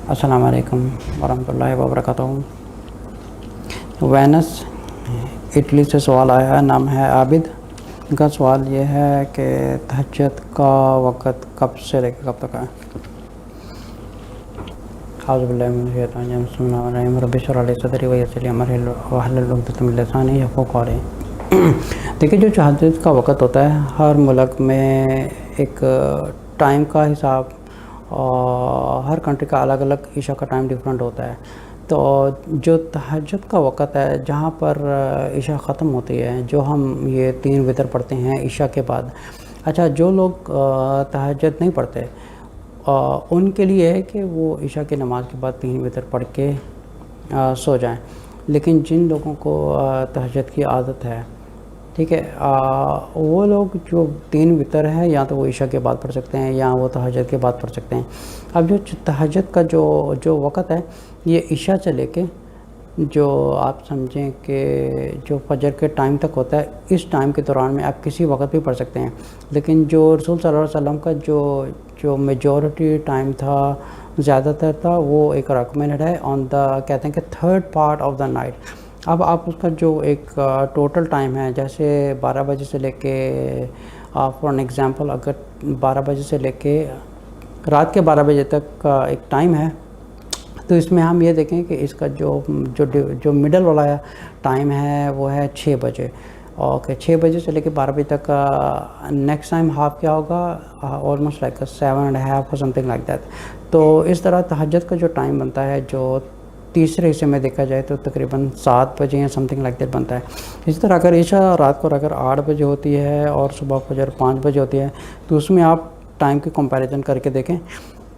अस्सलाम वालेकुम वरहमतुल्लाहि वबरकातुहू। वैनस इटली से सवाल आया है, नाम है आबिद। इनका सवाल ये है कि तहज्जुद का वक़्त कब से लेकर कब तक है। देखिए, जो तहज्जुद का वक़्त होता है, हर मुल्क में एक टाइम का हिसाब और हर कंट्री का अलग अलग ईशा का टाइम डिफरेंट होता है। तो जो तहज्जुद का वक़्त है, जहाँ पर ईशा ख़त्म होती है, जो हम ये 3 वितर पढ़ते हैं ईशा के बाद। अच्छा, जो लोग तहज्जुद नहीं पढ़ते उनके लिए है कि वो ईशा की नमाज़ के बाद 3 वितर पढ़ के सो जाएं। लेकिन जिन लोगों को तहज्जुद की आदत है, ठीक है, वो लोग जो 3 वितर है, या तो वो ईशा के बाद पढ़ सकते हैं या वो तहज्जुद के बाद पढ़ सकते हैं। अब जो तहज्जुद का जो वक़्त है, ये ईशा से लेके जो आप समझें कि जो फजर के टाइम तक होता है, इस टाइम के दौरान में आप किसी वक़्त भी पढ़ सकते हैं। लेकिन जो रसूल सल्लल्लाहु अलैहि वसल्लम का जो मेजॉरिटी टाइम था, ज़्यादातर था, वो एक रिकमेंडेड है ऑन द, कहते हैं कि 3rd part of the night. अब आप उसका जो एक टोटल टाइम है, जैसे 12 बजे से लेके फॉर एन एग्ज़ाम्पल, अगर 12 बजे से लेके रात के 12 बजे तक का एक टाइम है, तो इसमें हम ये देखें कि इसका जो मिडल वाला टाइम है वो है 6 बजे। ओके, 6 बजे से लेके 12 बजे तक का नेक्स्ट टाइम हाफ क्या होगा, ऑलमोस्ट लाइक 7.5 और समथिंग लाइक दैट। तो इस तरह तहज्जुद का जो टाइम बनता है, जो तीसरे हिस्से में देखा जाए तो तकरीबन 7 बजे या समथिंग लाइक दैट बनता है। इसी तरह अगर ईशा रात को अगर 8 बजे होती है और सुबह फजर 5 बजे होती है, तो उसमें आप टाइम की कंपैरिजन करके देखें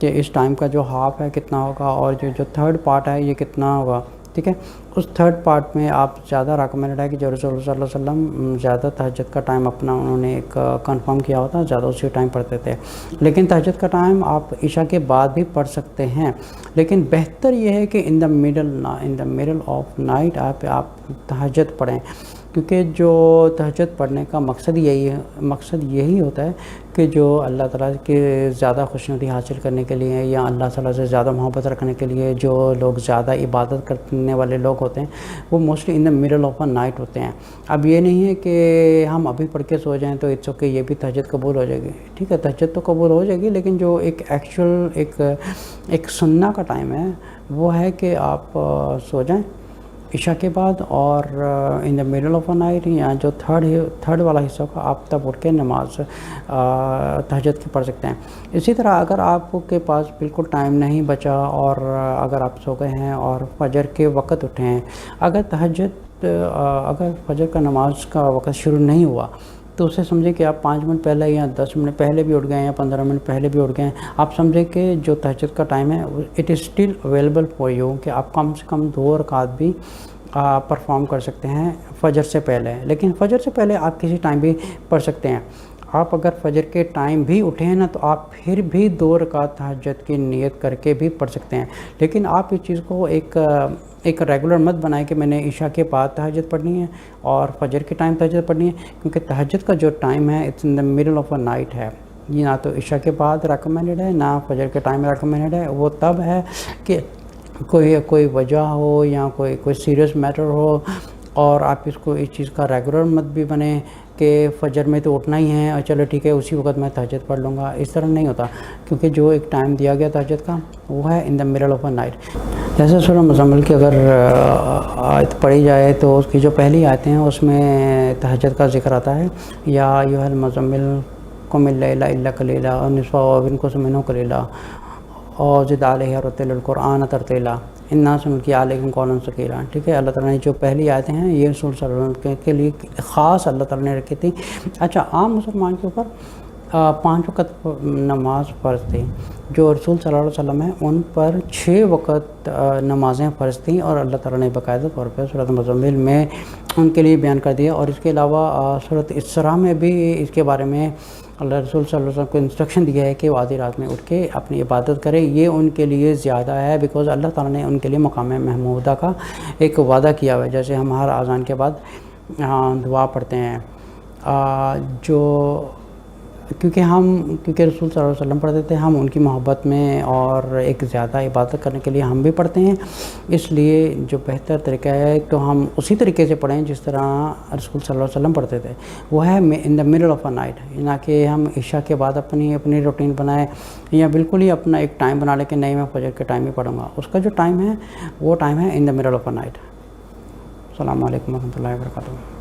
कि इस टाइम का जो हाफ है कितना होगा और जो 3rd पार्ट है ये कितना होगा। ठीक है, उस 3rd पार्ट में आप ज़्यादा रिकमेंडेड है कि जो रसूल सल्लल्लाहु अलैहि वसल्लम ज़्यादा तहज्जुद का टाइम अपना उन्होंने एक कंफर्म किया होता, ज़्यादा उसी टाइम पढ़ते थे। लेकिन तहज्जुद का टाइम आप ईशा के बाद भी पढ़ सकते हैं, लेकिन बेहतर ये है कि in the middle of night आप तहज्जुद पढ़ें, क्योंकि जो तहज्जुद पढ़ने का मकसद यही होता है कि जो अल्लाह ताला के ज़्यादा खुशनुदी हासिल करने के लिए या अल्लाह ताला से ज़्यादा मोहब्बत रखने के लिए जो लोग ज़्यादा इबादत करने वाले लोग होते हैं, वो mostly in the middle of a night होते हैं। अब ये नहीं है कि हम अभी पढ़ के सो जाएं तो इट्स ओके, ये भी तहज्जुद कबूल हो जाएगी। ठीक है, तहज्जुद तो कबूल हो जाएगी, लेकिन जो एक एक्चुअल एक सुन्ना का टाइम है, वो है कि आप सो जाएँ ईशा के बाद, और in the middle of a night या जो थर्ड वाला हिस्सा का आप तब उठ के नमाज तहज्जुद की पढ़ सकते हैं। इसी तरह अगर आपके पास बिल्कुल टाइम नहीं बचा और अगर आप सो गए हैं और फजर के वक़्त उठे हैं, अगर फजर का नमाज का वक़्त शुरू नहीं हुआ, तो उसे समझें कि आप 5 मिनट पहले या 10 मिनट पहले भी उठ गए या 15 मिनट पहले भी उठ गए, आप समझें कि जो तहज्जुद का टाइम है it is still available for you, कि आप कम से कम 2 रकात भी परफॉर्म कर सकते हैं फजर से पहले। लेकिन फजर से पहले आप किसी टाइम भी पढ़ सकते हैं। आप अगर फजर के टाइम भी उठे हैं ना, तो आप फिर भी 2 रकात तहज्जुद की नियत करके भी पढ़ सकते हैं। लेकिन आप इस चीज़ को एक रेगुलर मत बनाएं कि मैंने ईशा के बाद तहज्जुद पढ़नी है और फजर के टाइम तहज्जुद पढ़नी है, क्योंकि तहज्जुद का जो टाइम है it's in the middle of a night है। ये ना तो ईशा के बाद रेकमेंडेड है, ना फजर के टाइम रेकमेंडेड है। वो तब है कि कोई वजह हो या कोई सीरियस मैटर हो, और आप इस चीज़ का रेगुलर मत भी बने कि फ़जर में तो उठना ही है और चलो ठीक है उसी वक्त मैं तहज्जुद पढ़ लूँगा। इस तरह नहीं होता, क्योंकि जो एक टाइम दिया गया तहज्जुद का, वो है in the middle of a night. जैसे सूरह मुज़म्मिल की अगर आयत पढ़ी जाए तो उसकी जो पहली आयतें हैं उसमें तहज्जुद का ज़िक्र आता है, या अय्युहल मुज़म्मिल कुमिल लैला इल्ला कलीला और निस्फ़हु अव इनकुस मिन्हु कलीला और ज़िद अलैहि वरत्तिलिल कुरआन तरतीला इन्ना सनुल्क़ी अलैका क़ौलन सक़ीला। ठीक है, अल्लाह ताला ने जो पहली आयतें हैं ये रसूल सल्लल्लाहु अलैहि वसल्लम के लिए ख़ास अल्लाह ताला ने रखी थी। अच्छा, आम मुसलमान के ऊपर 5 वक़्त नमाज फ़र्ज़ थी। जो रसूल सल्लल्लाहु अलैहि वसल्लम हैं उन पर 6 वक़्त नमाज़ें फ़र्ज़ थीं, और अल्लाह ताला ने बाकायदा तौर पर सूरत मुज़म्मिल में उनके लिए बयान कर दिया। और इसके अलावा सूरत इसरा में भी इसके बारे में अल्लाह रसूल सल्लल्लाहु अलैहि वसल्लम को इंस्ट्रक्शन दिया है कि वो आधी रात में उठ के अपनी इबादत करें। ये उनके लिए ज़्यादा है, बिकॉज़ अल्लाह ताला ने उनके लिए मकाम महमूदा का एक वादा किया हुआ है। जैसे हम हर अज़ान के बाद दुआ पढ़ते हैं, जो کیونکہ رسول صلی اللہ علیہ وسلم پڑھتے تھے، ہم ان کی محبت میں اور ایک زیادہ عبادت کرنے کے لیے ہم بھی پڑھتے ہیں، اس لیے جو بہتر طریقہ ہے تو ہم اسی طریقے سے پڑھیں جس طرح رسول صلی اللہ علیہ وسلم پڑھتے تھے، وہ ہے in the middle of a night, نہ کہ ہم عشاء کے بعد اپنی روٹین بنائیں یا بالکل ہی اپنا ایک ٹائم بنا لیں کہ نہیں میں فجر کے ٹائم ہی پڑھوں گا. اس کا جو ٹائم ہے وہ ٹائم ہے in the middle of a night. السلام علیکم ورحمۃ اللہ وبرکاتہ.